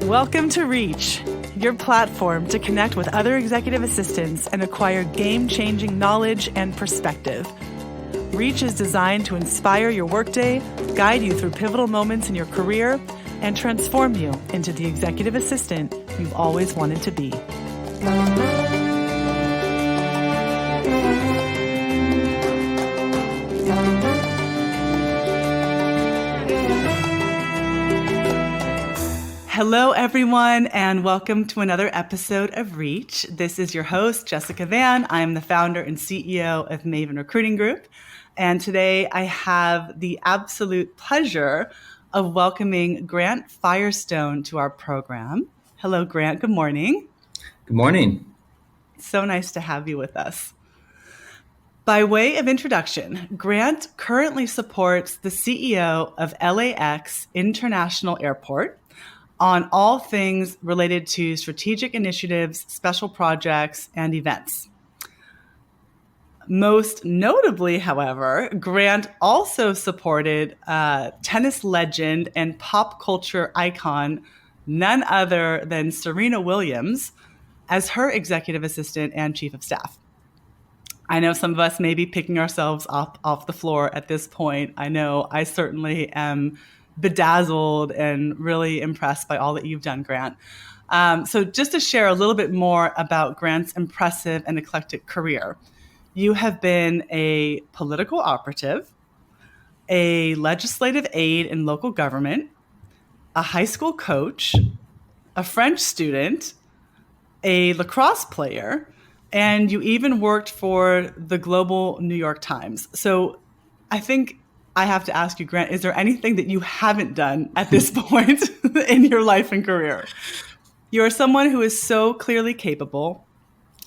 Welcome to Reach, your platform to connect with other executive assistants and acquire game-changing knowledge and perspective. Reach is designed to inspire your workday, guide you through pivotal moments in your career, and transform you into the executive assistant you've always wanted to be. Hello, everyone, and welcome to another episode of Reach. This is your host, Jessica Van. I'm the founder and CEO of Maven Recruiting Group. And today I have the absolute pleasure of welcoming Grant Firestone to our program. Hello, Grant. Good morning. Good morning. So nice to have you with us. By way of introduction, Grant currently supports the CEO of LAX International Airport on all things related to strategic initiatives, special projects, and events. Most notably, however, Grant also supported tennis legend and pop culture icon, none other than Serena Williams, as her executive assistant and chief of staff. I know some of us may be picking ourselves up off the floor at this point. I know I certainly am bedazzled and really impressed by all that you've done, Grant. So just to share a little bit more about Grant's impressive and eclectic career, you have been a political operative, a legislative aide in local government, a high school coach, a French student, a lacrosse player, and you even worked for the global New York Times. So I think I have to ask you, Grant, is there anything that you haven't done at this point in your life and career? You are someone who is so clearly capable,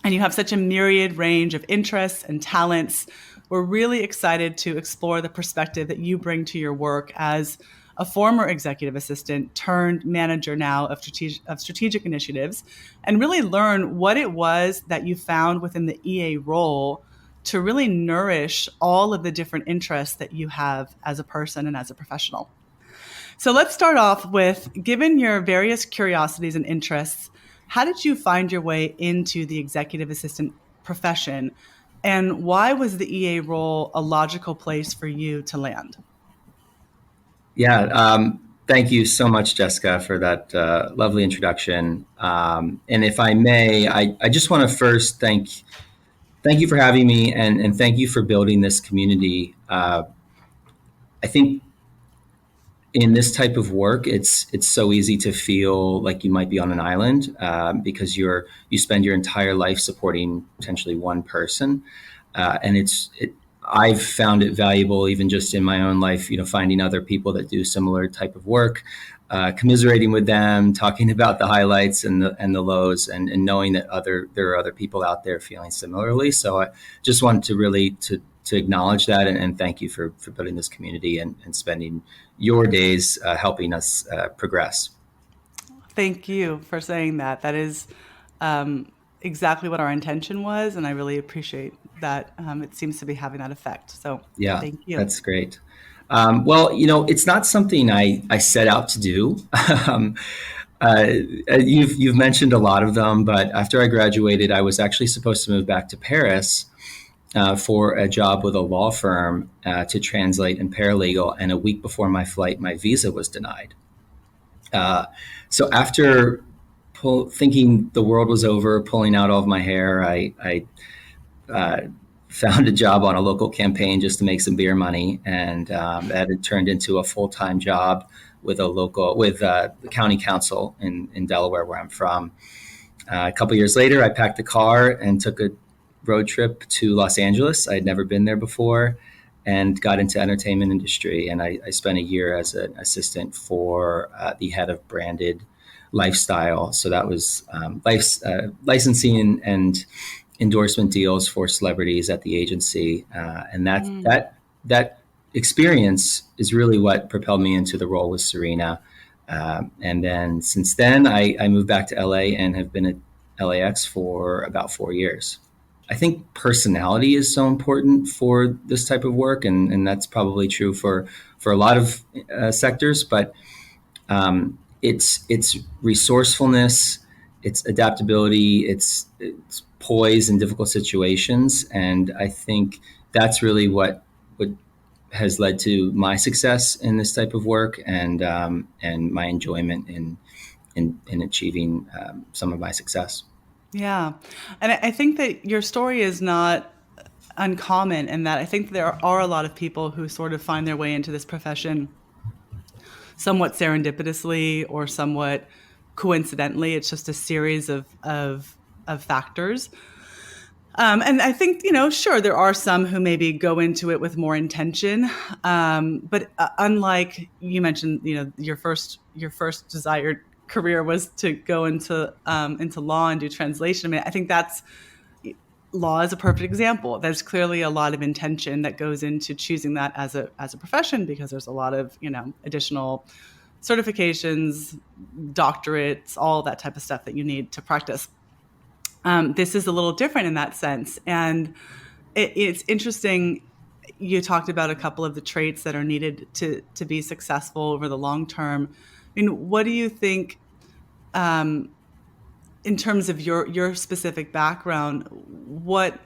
and you have such a myriad range of interests and talents. We're really excited to explore the perspective that you bring to your work as a former executive assistant turned manager now of strategic initiatives, and really learn what it was that you found within the EA role to really nourish all of the different interests that you have as a person and as a professional. So let's start off with, given your various curiosities and interests, how did you find your way into the executive assistant profession, and why was the EA role a logical place for you to land? Yeah, thank you so much, Jessica, for that lovely introduction. And if I may, I just want to first thank you for having me, and thank you for building this community. I think in this type of work, it's so easy to feel like you might be on an island because you spend your entire life supporting potentially one person, and I've found it valuable even just in my own life, finding other people that do similar type of work, commiserating with them, talking about the highlights and the lows, and knowing that there are other people out there feeling similarly. So I just wanted to really to acknowledge that and thank you for building this community and spending your days helping us progress. Thank you for saying that. That is exactly what our intention was, and I really appreciate that. It seems to be having that effect. So yeah, thank you. That's great. Well, it's not something I set out to do. You've mentioned a lot of them, but after I graduated, I was actually supposed to move back to Paris for a job with a law firm to translate and paralegal. And a week before my flight, my visa was denied. So after thinking the world was over, pulling out all of my hair, I found a job on a local campaign just to make some beer money, and that had turned into a full-time job with the county council in Delaware, where I'm from. A couple years later, I packed a car and took a road trip to Los Angeles. I had never been there before, and got into entertainment industry. And I spent a year as an assistant for the head of branded lifestyle. So that was licensing and endorsement deals for celebrities at the agency, and that experience is really what propelled me into the role with Serena. And then since then, I moved back to LA and have been at LAX for about 4 years. I think personality is so important for this type of work, and that's probably true for a lot of sectors. But it's resourcefulness, it's adaptability, it's poise in difficult situations, and I think that's really what has led to my success in this type of work, and my enjoyment in achieving some of my success. Yeah. And I think that your story is not uncommon in that I think there are a lot of people who sort of find their way into this profession somewhat serendipitously or somewhat coincidentally. It's just a series of factors. And I think, sure, there are some who maybe go into it with more intention. But unlike you mentioned, your first desired career was to go into law and do translation. I mean, I think that's law is a perfect example. There's clearly a lot of intention that goes into choosing that as a profession because there's a lot of additional certifications, doctorates, all that type of stuff that you need to practice. This is a little different in that sense, and it's interesting. You talked about a couple of the traits that are needed to be successful over the long term. I mean, what do you think? In terms of your specific background, what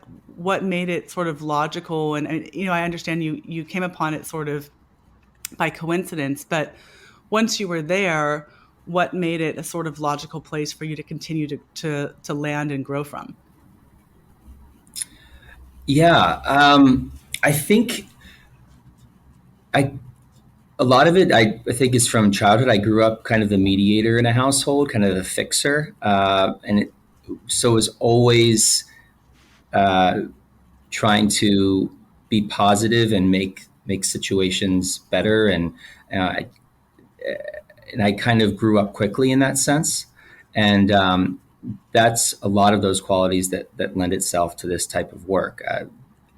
made it sort of logical? And I understand you came upon it sort of by coincidence, but once you were there, what made it a sort of logical place for you to continue to land and grow from? Yeah, I think I a lot of it I think is from childhood. I grew up kind of the mediator in a household, kind of the fixer, so it was always uh, trying to be positive and make situations better, uh, and I kind of grew up quickly in that sense, and that's a lot of those qualities that lend itself to this type of work.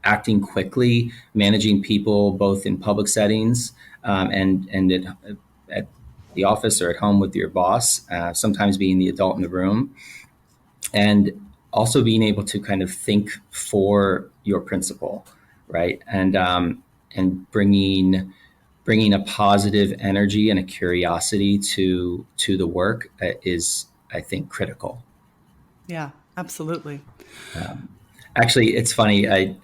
Acting quickly, managing people both in public settings, and at the office or at home with your boss. Sometimes being the adult in the room, and also being able to kind of think for your principal, right? And bringing a positive energy and a curiosity to the work is, I think, critical. Yeah, absolutely. Actually, it's funny. I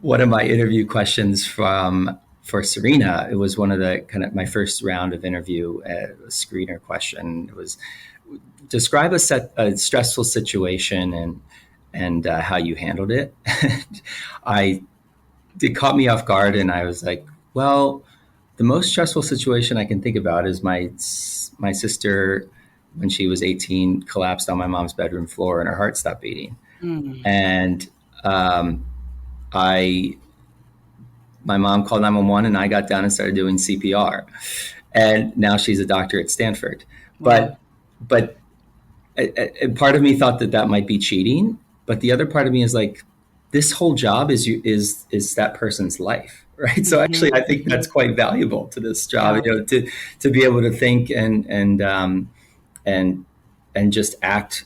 one of my interview questions from for Serena, it was one of the kind of my first round of interview, screener question. It was describe a stressful situation and how you handled it. I It caught me off guard, and I was like, well, the most stressful situation I can think about is my sister, when she was 18, collapsed on my mom's bedroom floor and her heart stopped beating. Mm, And um, I my mom called 911, and I got down and started doing CPR. And now she's a doctor at Stanford. wow. But and part of me thought that might be cheating, but the other part of me is like, this whole job is that person's life, right? So Hmm. actually, I think Hmm. that's quite valuable to this job, Yeah. to be able to think and and just act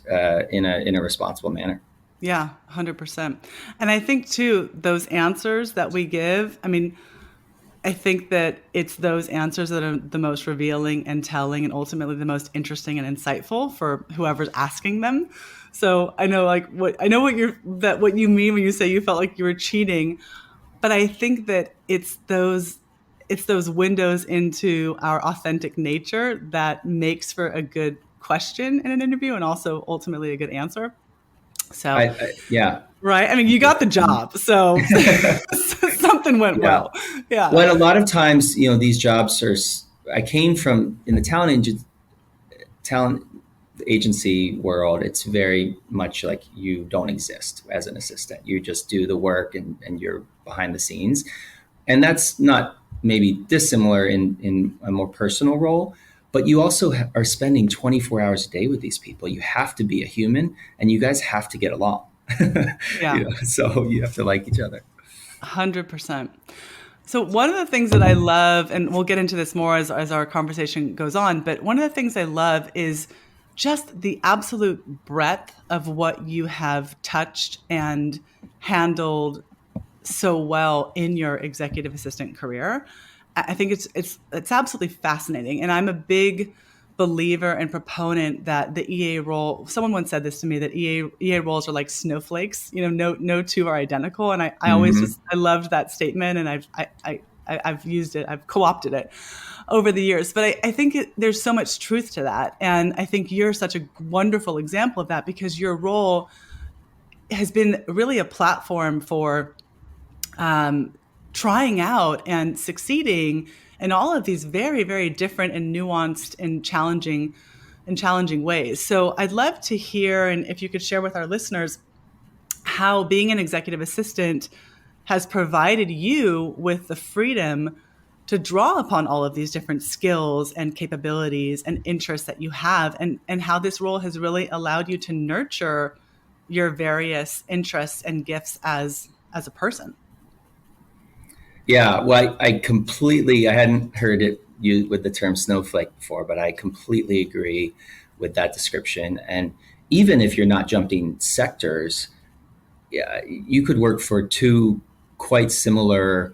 in a responsible manner. Yeah, 100%. And I think too, those answers that we give, I mean, I think that it's those answers that are the most revealing and telling and ultimately the most interesting and insightful for whoever's asking them. So I know what you mean when you say you felt like you were cheating, but I think that it's those windows into our authentic nature that makes for a good question in an interview and also ultimately a good answer. So, Yeah. right. I mean, you got the job, so something went Yeah. well. Yeah. Well, a lot of times, these jobs are. I came from in the talent agency world. It's very much like you don't exist as an assistant. You just do the work, and you're behind the scenes. And that's not maybe dissimilar in a more personal role, but you also are spending 24 hours a day with these people. You have to be a human, and you guys have to get along. Yeah. So you have to like each other. 100%. So one of the things that I love, and we'll get into this more as our conversation goes on, but one of the things I love is just the absolute breadth of what you have touched and handled so well in your executive assistant career. I think it's absolutely fascinating, and I'm a big believer and proponent that the EA role, someone once said this to me, that EA roles are like snowflakes, no two are identical. And I always Hmm. just, I loved that statement, and I've used it, I've co-opted it over the years. But I think there's so much truth to that. And I think you're such a wonderful example of that, because your role has been really a platform for um, trying out and succeeding in all of these very, very different and nuanced and challenging ways. So I'd love to hear, and if you could share with our listeners, how being an executive assistant has provided you with the freedom to draw upon all of these different skills and capabilities and interests that you have, and how this role has really allowed you to nurture your various interests and gifts as a person. Yeah, well, I hadn't heard it used with the term snowflake before, but I completely agree with that description. And even if you're not jumping sectors, yeah, you could work for two quite similar,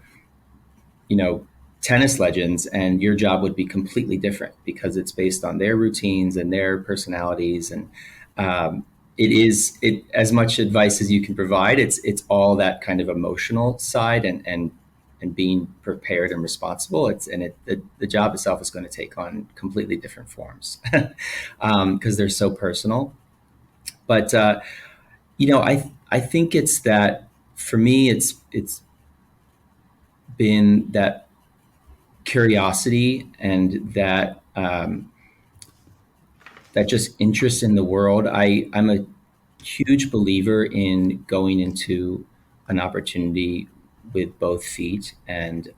you know, tennis legends, and your job would be completely different because it's based on their routines and their personalities. And it as much advice as you can provide. It's all that kind of emotional side and being prepared and responsible. The job itself is going to take on completely different forms because they're so personal. But I think it's that for me, it's been that curiosity and that just interest in the world. I'm a huge believer in going into an opportunity with both feet and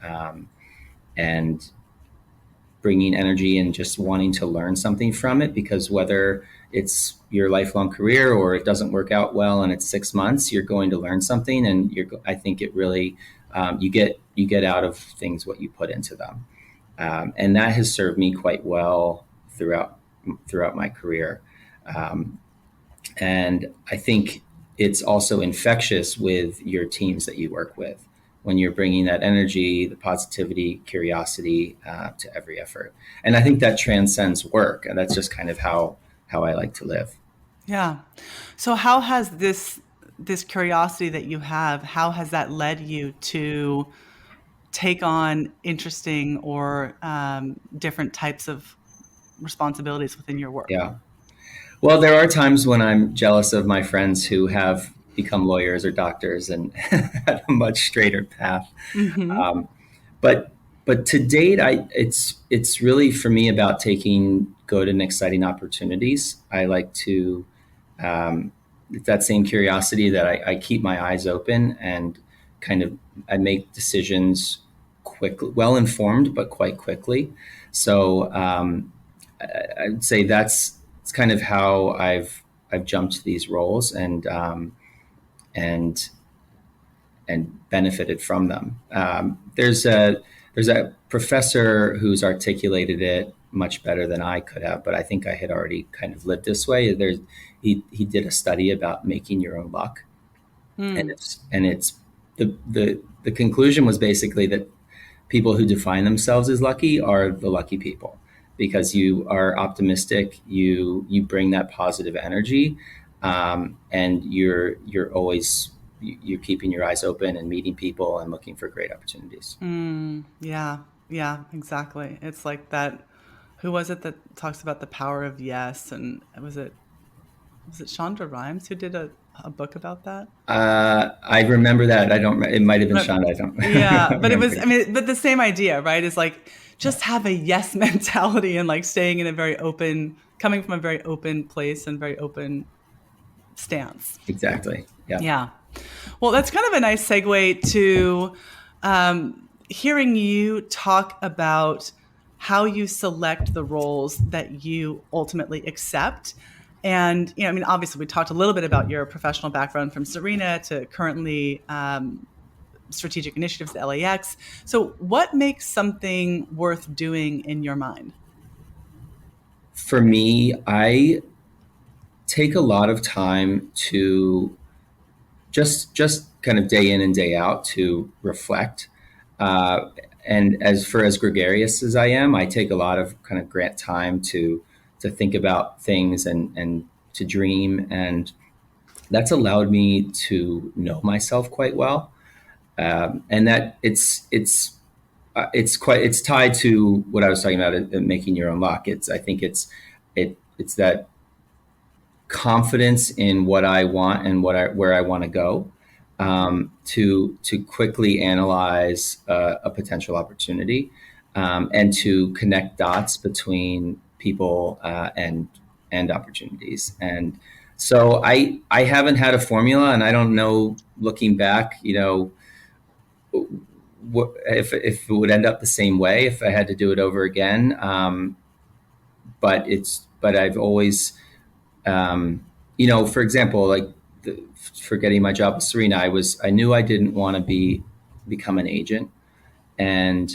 bringing energy and just wanting to learn something from it, because whether it's your lifelong career or it doesn't work out well and it's 6 months, you're going to learn something, and I think it really you get out of things what you put into them, and that has served me quite well throughout my career. Um, and I think it's also infectious with your teams that you work with when you're bringing that energy, the positivity, curiosity to every effort. And I think that transcends work. And that's just kind of how I like to live. Yeah. So how has this curiosity that you have, how has that led you to take on interesting or different types of responsibilities within your work? Yeah. Well, there are times when I'm jealous of my friends who have become lawyers or doctors and had a much straighter path. Hmm. Um, but but to date, it's really for me about taking good and exciting opportunities. I like to that same curiosity that I keep my eyes open and kind of I make decisions quickly, well informed, but quite quickly. So I'd say that's it's kind of how I've jumped to these roles and and benefited from them. There's a professor who's articulated it much better than I could have, but I think I had already kind of lived this way. He did a study about making your own luck, and Mm. it's the conclusion was basically that people who define themselves as lucky are the lucky people because you are optimistic, you bring that positive energy, and you're always you're keeping your eyes open and meeting people and looking for great opportunities. Mm. Yeah. Yeah, exactly. It's like that. Who was it that talks about the power of yes? And was it Shonda Rhimes who did a book about that? I remember that. I don't. It might have been But Sean. I don't yeah, but it was, I remember. mean, but the same idea, right? Is like just have a yes mentality, and like staying in a very open, coming from a very open place and very open stance. Exactly. Yeah. Yeah. Well, that's kind of a nice segue to hearing you talk about how you select the roles that you ultimately accept. And, I mean, obviously, we talked a little bit about your professional background from Serena to currently strategic initiatives at LAX. So, what makes something worth doing in your mind? For me, I take a lot of time to just kind of day in and day out to reflect. Uh, and as gregarious as I am, I take a lot of kind of grant time to to think about things and to dream. And that's allowed me to know myself quite well. And that it's tied to what I was talking about, making your own luck. I think it's that confidence in what I want and where I want to go, to quickly analyze a potential opportunity, and to connect dots between people, and opportunities. And so I haven't had a formula, and I don't know, looking back, what, if it would end up the same way if I had to do it over again. But I've always, for example, like for getting my job with Serena, I knew I didn't want to become an agent. And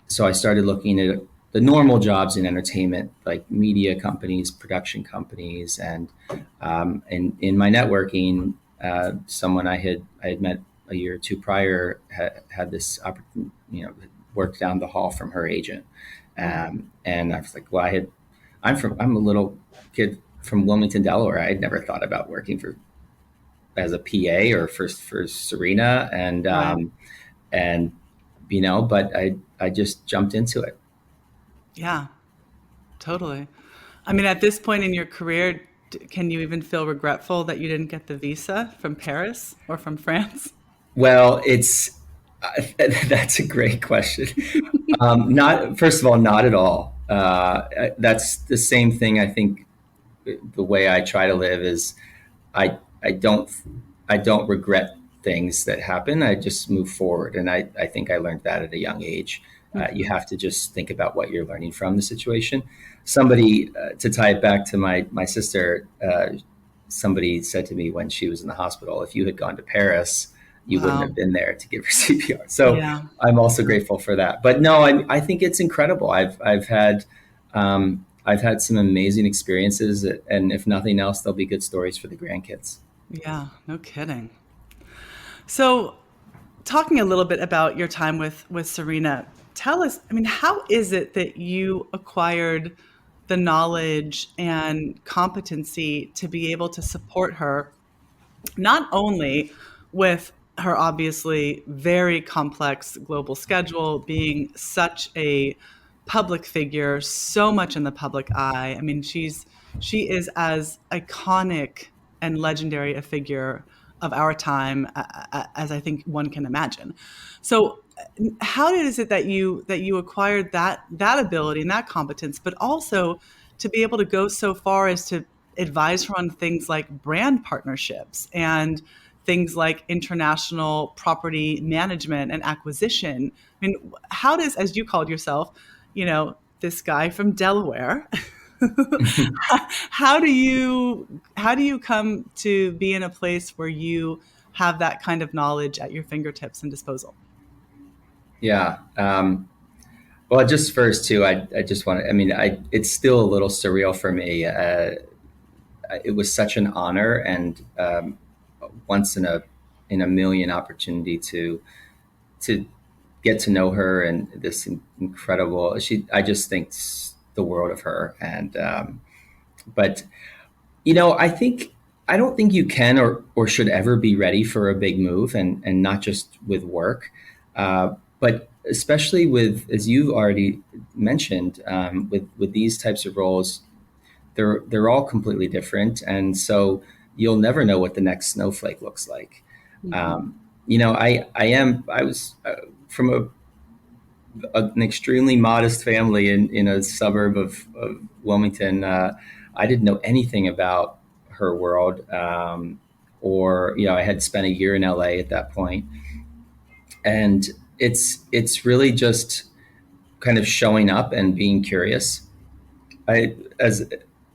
so I started looking at the normal jobs in entertainment, like media companies, production companies. And in my networking, someone I had met a year or two prior had this opportunity, worked down the hall from her agent. And I was like, well, I'm a little kid from Wilmington, Delaware. I had never thought about working as a PA or for Serena. Right. And but I just jumped into it. Yeah, totally. I mean, at this point in your career, can you even feel regretful that you didn't get the visa from Paris or from France? Well, that's a great question. Not First of all, not at all. That's the same thing. I think the way I try to live is I I don't I don't regret things that happen. I just move forward, and I think I learned that at a young age. You Mhm. have to just think about what you're learning from the situation. Somebody, to tie it back to my sister, somebody said to me when she was in the hospital, if you had gone to Paris, you wouldn't have Wow. been there to give her CPR. So Yeah. I'm also Yeah. grateful for that. But no, I think it's incredible. I've had some amazing experiences, and if nothing else, they'll be good stories for the grandkids. Yeah. No kidding. So, talking a little bit about your time with Serena, tell us, I mean, how is it that you acquired the knowledge and competency to be able to support her, not only with her obviously very complex global schedule, being such a public figure, so much in the public eye. I mean, she is as iconic and legendary a figure of our time as I think one can imagine. So, how is it that you acquired that ability and that competence, but also to be able to go so far as to advise her on things like brand partnerships and things like international property management and acquisition? I mean, how does, as you called yourself, this guy from Delaware, how do you come to be in a place where you have that kind of knowledge at your fingertips and disposal? Yeah. Well, just first too, I just want to. I mean, it's still a little surreal for me. It was such an honor, and once in a million opportunity to get to know her, and this incredible. I just think the world of her. And but I don't think you can or should ever be ready for a big move, and not just with work, but especially with, as you've already mentioned, with these types of roles, they're all completely different, and so you'll never know what the next snowflake looks like. Mhm. I was from an extremely modest family in a suburb of Wilmington. I didn't know anything about her world, or I had spent a year in LA at that point, and it's really just kind of showing up and being curious. I as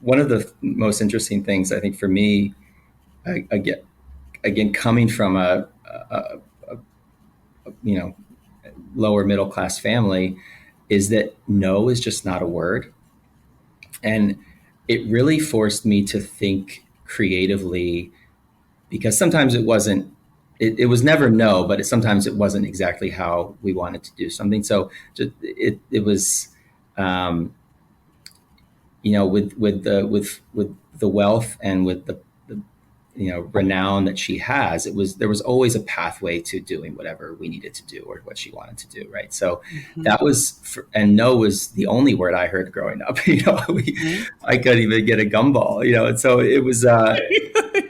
One of the most interesting things I think for me, again coming from a lower middle class family, is that no is just not a word. And it really forced me to think creatively, because sometimes it was never no, but sometimes it wasn't exactly how we wanted to do something. So it was, um, with the wealth and with the renown that she has, there was always a pathway to doing whatever we needed to do or what she wanted to do, right? So Mhm. that was and no was the only word I heard growing up. Mhm. I couldn't even get a gumball, and so it was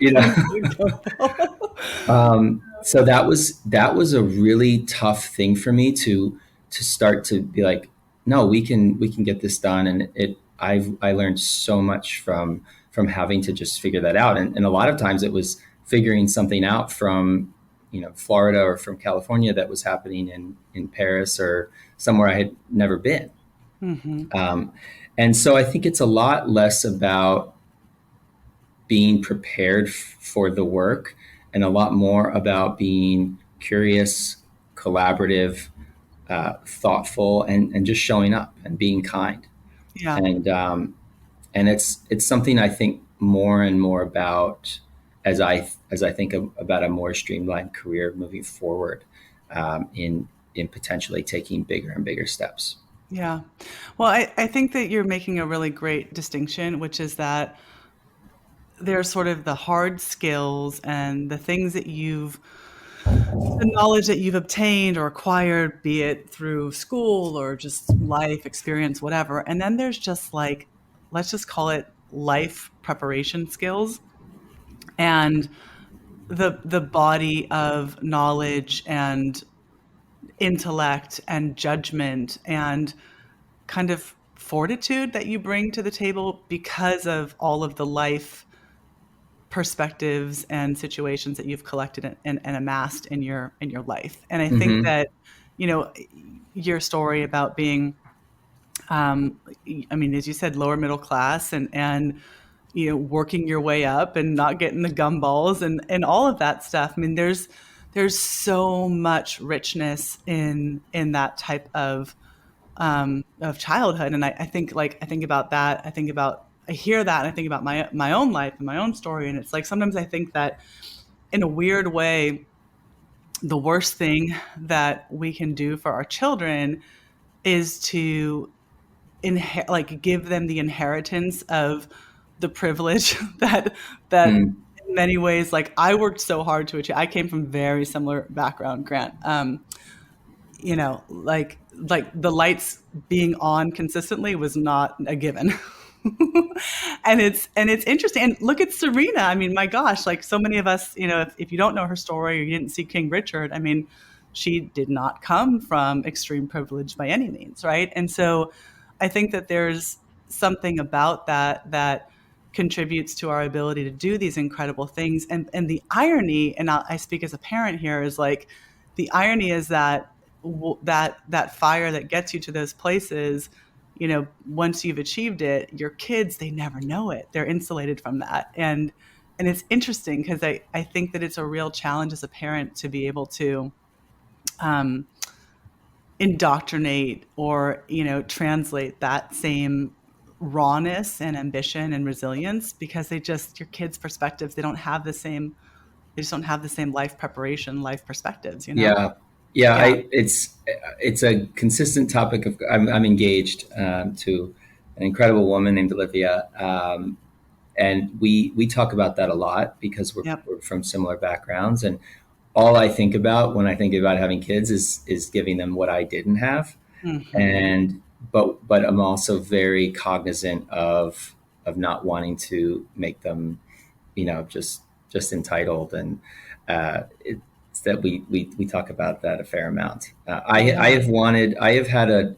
you know Couldn't get a couple. so that was a really tough thing for me to start to be like, no, we can get this done. And I learned so much from having to just figure that out. And a lot of times it was figuring something out from Florida or from California that was happening in Paris or somewhere I had never been. Mhm. um, and so I think it's a lot less about being prepared for the work and a lot more about being curious, collaborative, thoughtful, and just showing up and being kind. Yeah. And it's something I think more and more about as I think about a more streamlined career moving forward, in potentially taking bigger and bigger steps. Yeah. Well, I think that you're making a really great distinction, which is that there's sort of the hard skills and the things that the knowledge that you've obtained or acquired, be it through school or just life experience, whatever. And then there's just like, let's just call it life preparation skills and the body of knowledge and intellect and judgment and kind of fortitude that you bring to the table because of all of the life perspectives and situations that you've collected and amassed in your life. And I think Mm-hmm. that, you know, your story about being, I mean, as you said, lower middle class and working your way up and not getting the gumballs and all of that stuff. I mean, there's so much richness in that type of childhood. And I think like I think about that. I hear that and I think about my own life and my own story. And it's like sometimes I think that in a weird way, the worst thing that we can do for our children is to like give them the inheritance of the privilege that Mm. in many ways, like I worked so hard to achieve. I came from very similar background, Grant. Like the lights being on consistently was not a given. And it's interesting. And look at Serena. I mean, my gosh, like so many of us, if you don't know her story or you didn't see King Richard, I mean, she did not come from extreme privilege by any means, right? And so I think that there's something about that contributes to our ability to do these incredible things. And the irony, and I speak as a parent here, is like the irony is that that fire that gets you to those places, once you've achieved it, your kids, they never know it. They're insulated from that. And it's interesting because I think that it's a real challenge as a parent to be able to um, indoctrinate or, translate that same rawness and ambition and resilience because your kids' perspectives, they just don't have the same life preparation, life perspectives, Yeah, yeah. Yeah. It's a consistent topic of. I'm engaged to an incredible woman named Olivia, and we talk about that a lot because Yep. we're from similar backgrounds. And all I think about when I think about having kids is giving them what I didn't have. Hmm. And but I'm also very cognizant of not wanting to make them, just entitled. And it's that we talk about that a fair amount. Yeah. I have had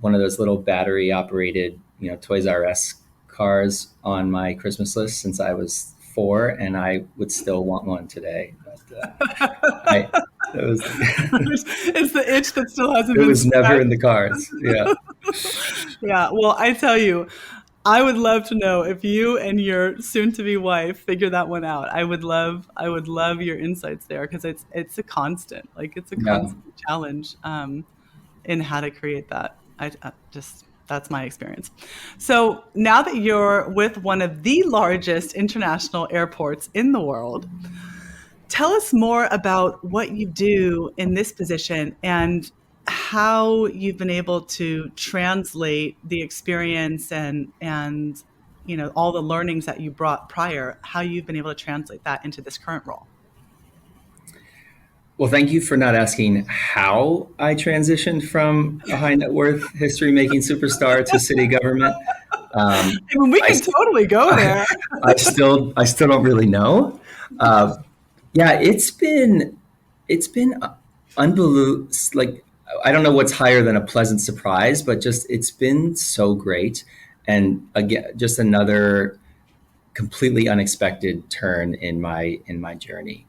one of those little battery operated, Toys R Us cars on my Christmas list since I was 4, and I would still want one today. But I it was It's the itch that still hasn't it been was never in scratched. the cards. Yeah. Yeah. Well, I tell you, I would love to know if you and your soon-to-be wife figure that one out. I would love your insights there because it's a constant, like it's a Yeah. constant challenge in how to create that. I just that's my experience. So now that you're with one of the largest international airports in the world, tell us more about what you do in this position and how you've been able to translate the experience and all the learnings that you brought prior, how you've been able to translate that into this current role. Well, thank you for not asking how I transitioned from a high net worth history making superstar to city government. I mean, we I, can totally go I, there. I still don't really know. Uh, yeah, it's been unbelievable. Like, I don't know what's higher than a pleasant surprise, but just it's been so great, and again, just another completely unexpected turn in my journey.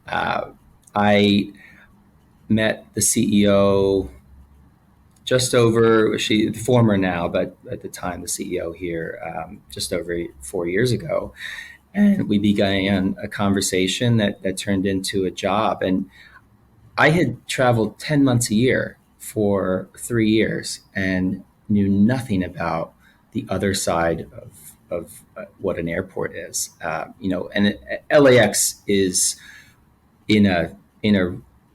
Uh, I met the CEO just over, she the former now, but at the time the CEO here, just over 4 years ago, and we began a conversation that turned into a job. And I had traveled 10 months a year for 3 years and knew nothing about the other side of what an airport is. And LAX is in a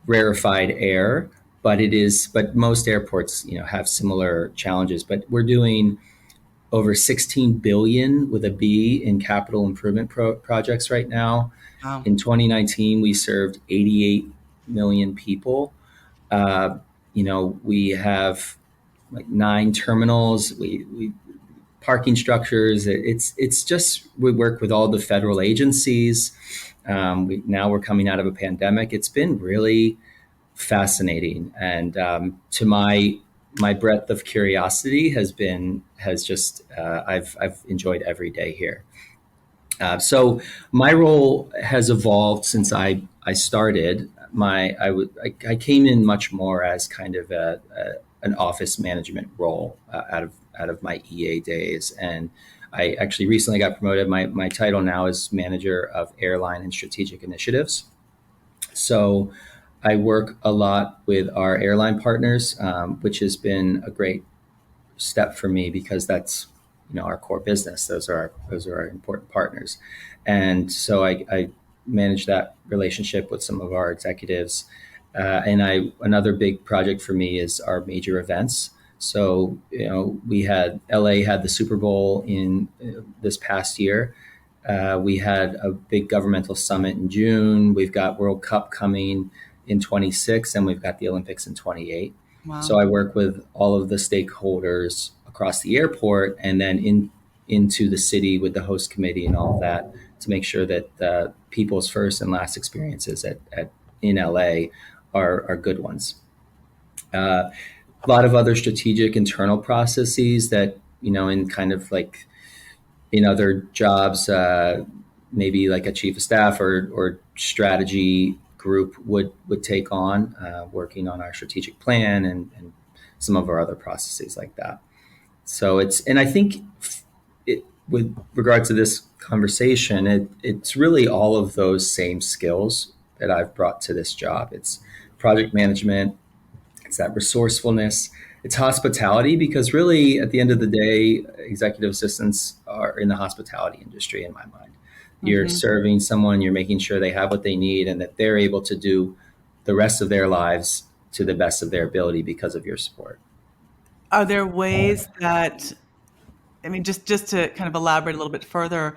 rarefied air, but most airports, have similar challenges. But we're doing over 16 billion with a B in capital improvement projects right now. Wow. In 2019, we served 88 million people. We have like 9 terminals. We parking structures. It's just we work with all the federal agencies. We're coming out of a pandemic. It's been really fascinating, and to my breadth of curiosity has just I've enjoyed every day here. So my role has evolved since I started. I came in much more as kind of an office management role out of my EA days, and I actually recently got promoted. My title now is manager of airline and strategic initiatives. So I work a lot with our airline partners, which has been a great step for me because that's our core business. Those are our important partners, and so I manage that relationship with some of our executives. And another big project for me is our major events. So we had LA had the Super Bowl in this past year. We had a big governmental summit in June. We've got World Cup coming in 26, and we've got the Olympics in 28. So Wow. I work with all of the stakeholders across the airport, and then into the city with the host committee and all of that to make sure that people's first and last experiences in LA are good ones. A lot of other strategic internal processes that in kind of like in other jobs, maybe like a chief of staff or strategy group would take on, working on our strategic plan and some of our other processes like that. So and I think with regards to this conversation, it's really all of those same skills that I've brought to this job. It's project management, it's that resourcefulness, it's hospitality, because really at the end of the day, executive assistants are in the hospitality industry in my mind. You're Hmm. serving someone, you're making sure they have what they need and that they're able to do the rest of their lives to the best of their ability because of your support. Are there ways that, I mean, just to kind of elaborate a little bit further,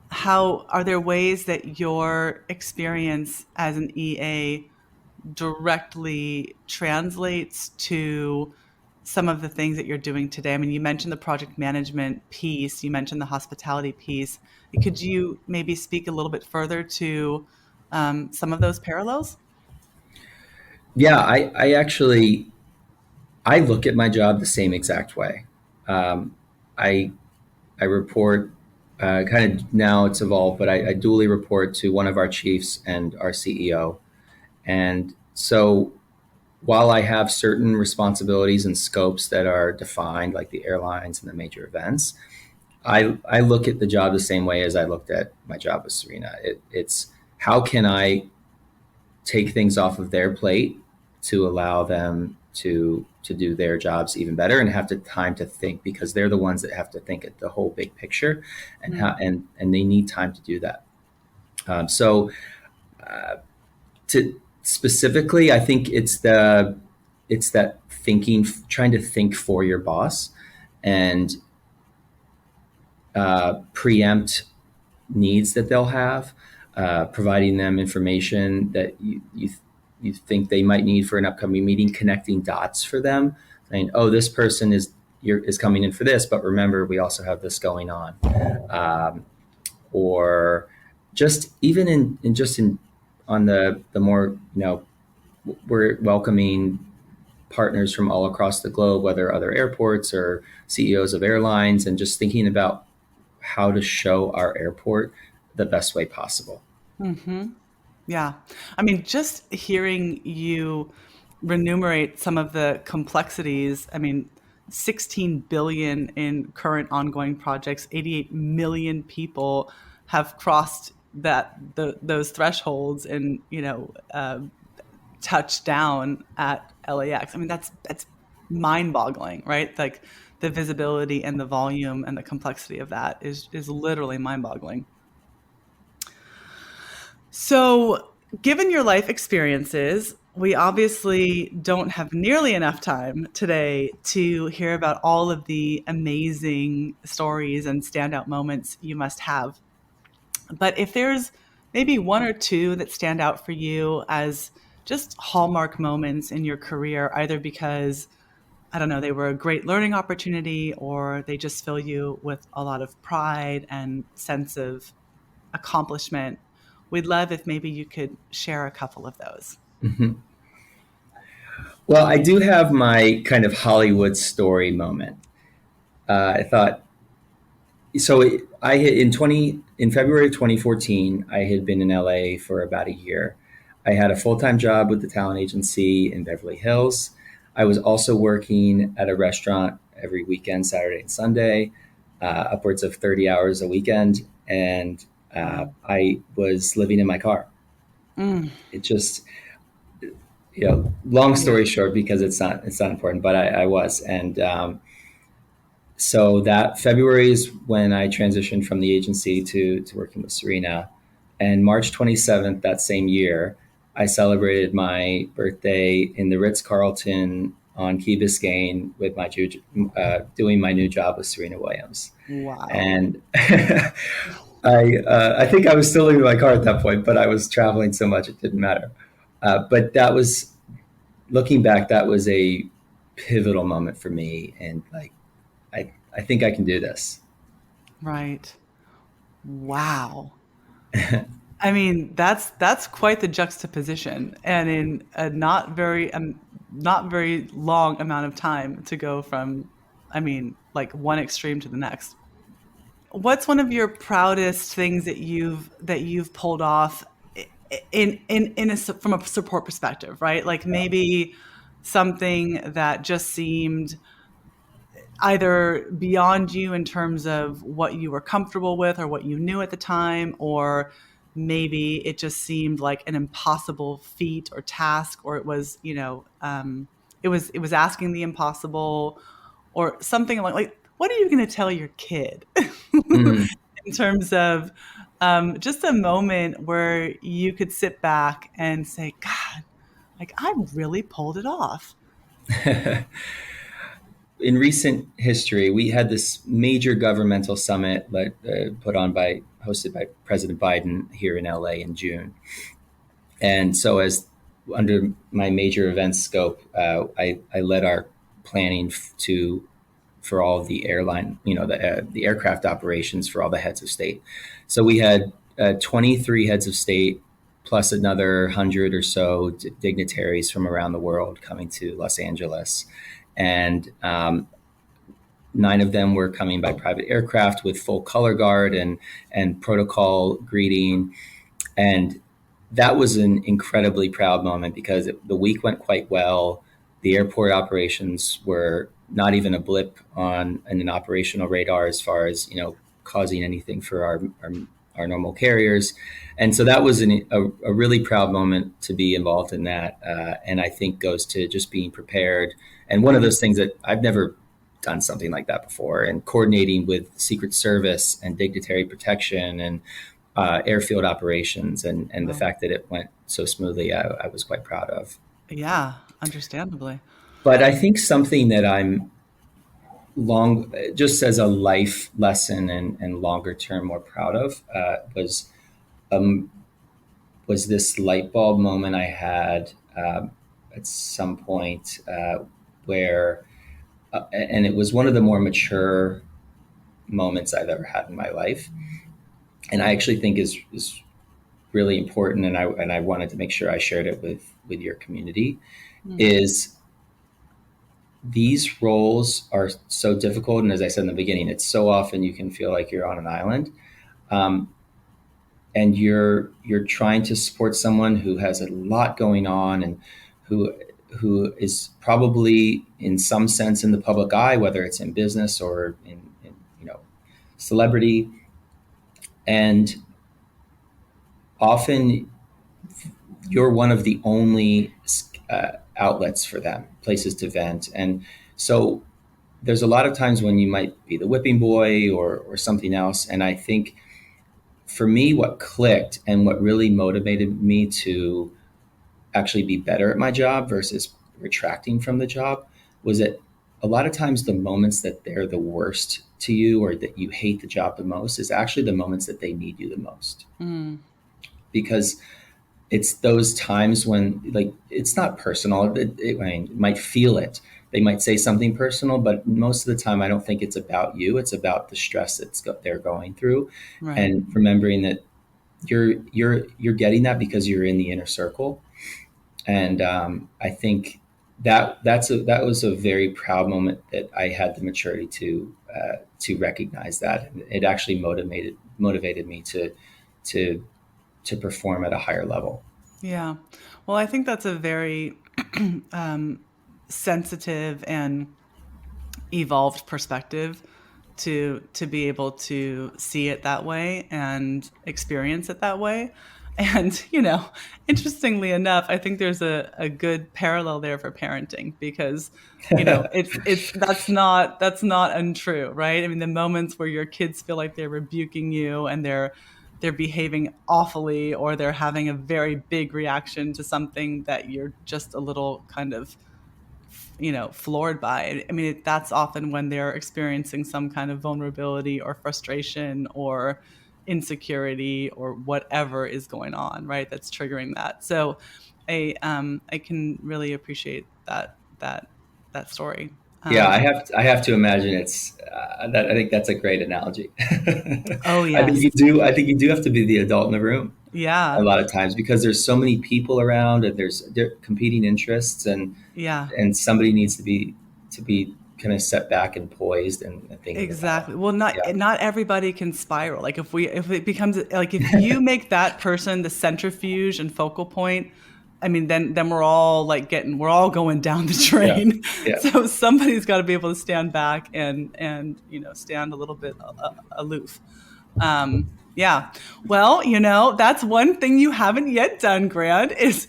how are there ways that your experience as an EA directly translates to some of the things that you're doing today? I mean, you mentioned the project management piece, you mentioned the hospitality piece. Could you maybe speak a little bit further to some of those parallels? Yeah, I actually I look at my job the same exact way. Um, I I report, kind of now it's evolved, but I duly report to one of our chiefs and our CEO. And so while I have certain responsibilities and scopes that are defined, like the airlines and the major events, I look at the job the same way as I looked at my job with Serena. It's how can I take things off of their plate to allow them to do their jobs even better and have the time to think, because they're the ones that have to think at the whole big picture, and how Mm. and they need time to do that. So to specifically, I think it's it's that thinking, trying to think for your boss and preempt needs that they'll have, providing them information that you think they might need for an upcoming meeting, connecting dots for them, saying, "Oh, this person is coming in for this, but remember, we also have this going on," or just even in on the more, we're welcoming partners from all across the globe, whether other airports or CEOs of airlines, and just thinking about how to show our airport the best way possible. Hmm. Yeah. I mean, just hearing you remunerate some of the complexities, I mean, 16 billion in current ongoing projects, 88 million people have crossed those thresholds and, touched down at LAX. I mean, that's mind-boggling, right? Like the visibility and the volume and the complexity of that is literally mind-boggling. So, given your life experiences, we obviously don't have nearly enough time today to hear about all of the amazing stories and standout moments you must have. But if there's maybe one or two that stand out for you as just hallmark moments in your career, either because, I don't know, they were a great learning opportunity or they just fill you with a lot of pride and sense of accomplishment, we'd love if maybe you could share a couple of those. Mhm. Well, I do have my kind of Hollywood story moment. I thought so. I had in February of 2014, I had been in LA for about a year. I had a full time job with the talent agency in Beverly Hills. I was also working at a restaurant every weekend, Saturday and Sunday, upwards of 30 hours a weekend, and Wow. I was living in my car. Mm, It just, long yeah. story short, because it's not important, but I was, and so that February is when I transitioned from the agency to working with Serena. And March 27th, that same year, I celebrated my birthday in the Ritz Carlton on Key Biscayne with doing my new job with Serena Williams. Wow. And I think I was still living in my car at that point, but I was traveling so much it didn't matter. But that was, looking back, that was a pivotal moment for me, and like I think I can do this. Right. Wow. I mean, that's quite the juxtaposition, and in a not very long amount of time to go from, I mean, like one extreme to the next. What's one of your proudest things that you've pulled off from a support perspective, right? Like maybe something that just seemed either beyond you in terms of what you were comfortable with or what you knew at the time, or maybe it just seemed like an impossible feat or task, or it was, it was asking the impossible, or something like what are you going to tell your kid Mm. in terms of just a moment where you could sit back and say, God, like I really pulled it off. In recent history, we had this major governmental summit hosted by President Biden here in LA in June. And so, as under my major event scope, I led our planning for all of the airline, the aircraft operations for all the heads of state. So we had 23 heads of state plus another 100 or so dignitaries from around the world coming to Los Angeles, and 9 of them were coming by private aircraft with full color guard and protocol greeting. And that was an incredibly proud moment because the week went quite well. The airport operations were not even a blip on an operational radar as far as causing anything for our normal carriers. And so that was a really proud moment to be involved in that. And I think goes to just being prepared. And one of those things that I've never done something like that before, and coordinating with Secret Service and dignitary protection and airfield operations, and the Wow. fact that it went so smoothly, I was quite proud of. Yeah, understandably. But I think something that I'm just as a life lesson and longer term more proud of um, was this light bulb moment I had at some point where, and it was one of the more mature moments I've ever had in my life, and I actually think is really important, and I wanted to make sure I shared it with your community. Mm. Is these roles are so difficult, and as I said in the beginning, it's so often you can feel like you're on an island, um, and you're trying to support someone who has a lot going on and who who is probably in some sense in the public eye, whether it's in business or in celebrity, and often you're one of the only outlets for them, places to vent, and so there's a lot of times when you might be the whipping boy or something else. And I think for me, what clicked and what really motivated me to actually be better at my job versus retracting from the job was that a lot of times the moments that they're the worst to you or that you hate the job the most is actually the moments that they need you the most. Mm. Because it's those times when, like, it's not personal. I mean, it might feel it. They might say something personal, but most of the time, I don't think it's about you. It's about the stress they're going through, Right. and remembering that you're getting that because you're in the inner circle. And I think that was a very proud moment that I had the maturity to recognize that. And it actually motivated me to to perform at a higher level. Yeah. Well, I think that's a very um, sensitive and evolved perspective to be able to see it that way and experience it that way. And, interestingly enough, I think there's a good parallel there for parenting because, it's that's not untrue, right? I mean, the moments where your kids feel like they're rebuking you and they're behaving awfully or they're having a very big reaction to something that you're just a little kind of floored by. I mean, that's often when they're experiencing some kind of vulnerability or frustration or insecurity or whatever is going on, right? That's triggering that. So, I can really appreciate that story. Yeah, Um, I have to imagine it's that. I think that's a great analogy. oh yes, I think you do have to be the adult in the room a yeah, lot of times because there's so many people around and there's competing interests, yeah. and somebody needs to be kind of set back and poised and thinking about. Exactly. Well, not Yeah. not everybody can spiral. Like if it becomes like if you make that person the centrifuge and focal point, I mean then we're all going down the Yeah. drain. Yeah. So somebody's got to be able to stand back and stand a little bit aloof. Yeah. Well, that's one thing you haven't yet done, Grant, is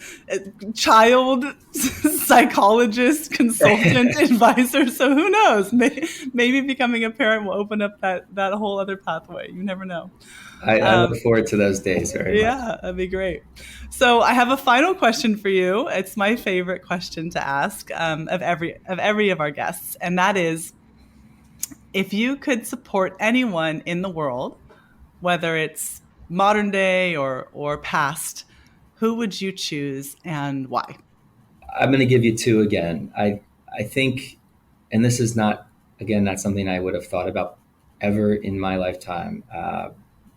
child psychologist, consultant, advisor. So who knows? Maybe becoming a parent will open up that whole other pathway. You never know. I look Um, forward to those days very much. yeah, that'd be great. So I have a final question for you. It's my favorite question to ask of every of our guests, and that is, if you could support anyone in the world, whether it's modern day or past, who would you choose and why? I'm going to give you two again. I think, and this is not again not something I would have thought about ever in my lifetime,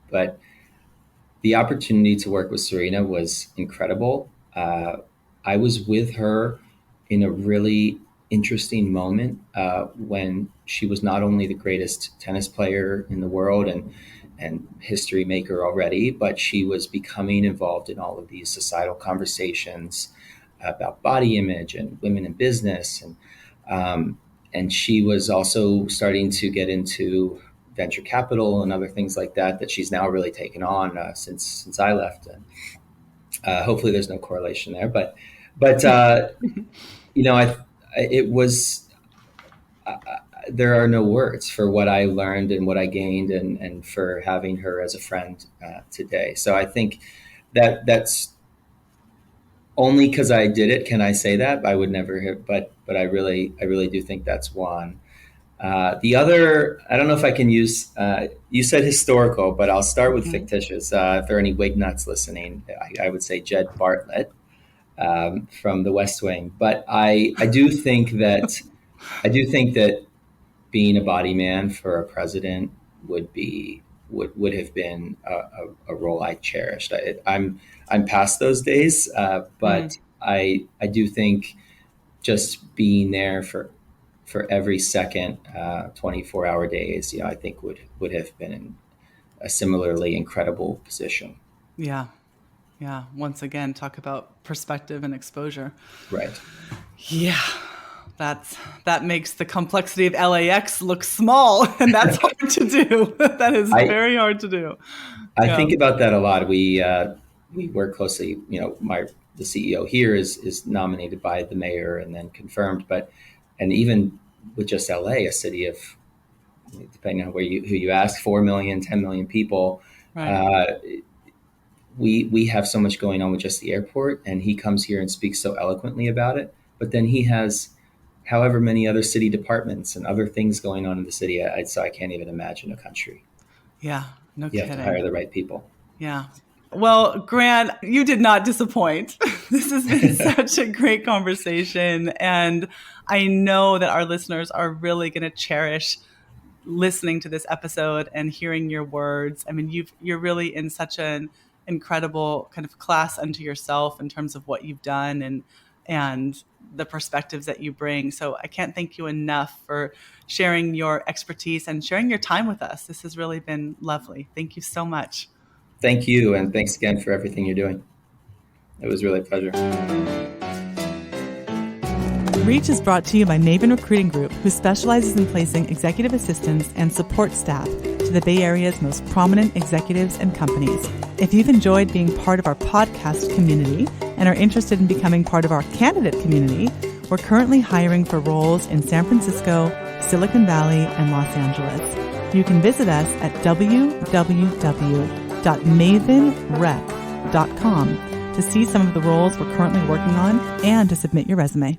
but the opportunity to work with Serena was incredible. I was with her in a really interesting moment when she was not only the greatest tennis player in the world and history maker already, but she was becoming involved in all of these societal conversations about body image and women in business, and she was also starting to get into venture capital and other things like that she's now really taken on since I left. And hopefully, there's no correlation there, but you know, it was. There are no words for what I learned and what I gained, and for having her as a friend today. So I think that's only because I did it can I say that. I would never have, but I really do think that's one. The other, I don't know if I can use, you said historical, but I'll start with fictitious. If there are any Wignuts listening, I would say Jed Bartlett from The West Wing. But I do think that being a body man for a president would have been a role I cherished. I'm past those days, but I do think just being there for every second, 24-hour days, I think would have been in a similarly incredible position. Yeah. Yeah. Once again, talk about perspective and exposure. Right. Yeah. That makes the complexity of LAX look small, and that's hard to do. That is very hard to do. I think about that a lot. We work closely. The CEO here is nominated by the mayor and then confirmed. And even with just LA, a city of, depending on who you ask, 4 million, 10 million people. Right. We have so much going on with just the airport, and he comes here and speaks so eloquently about it. But then he has however many other city departments and other things going on in the city. So I can't even imagine a country. Yeah, no kidding. You have to hire the right people. Yeah. Well, Grant, you did not disappoint. This has been such a great conversation. And I know that our listeners are really going to cherish listening to this episode and hearing your words. I mean, you're really in such an incredible kind of class unto yourself in terms of what you've done and the perspectives that you bring. So I can't thank you enough for sharing your expertise and sharing your time with us. This has really been lovely. Thank you so much. Thank you. And thanks again for everything you're doing. It was really a pleasure. Reach is brought to you by Maven Recruiting Group, who specializes in placing executive assistants and support staff to the Bay Area's most prominent executives and companies. If you've enjoyed being part of our podcast community and are interested in becoming part of our candidate community, we're currently hiring for roles in San Francisco, Silicon Valley, and Los Angeles. You can visit us at www.mavenrec.com to see some of the roles we're currently working on and to submit your resume.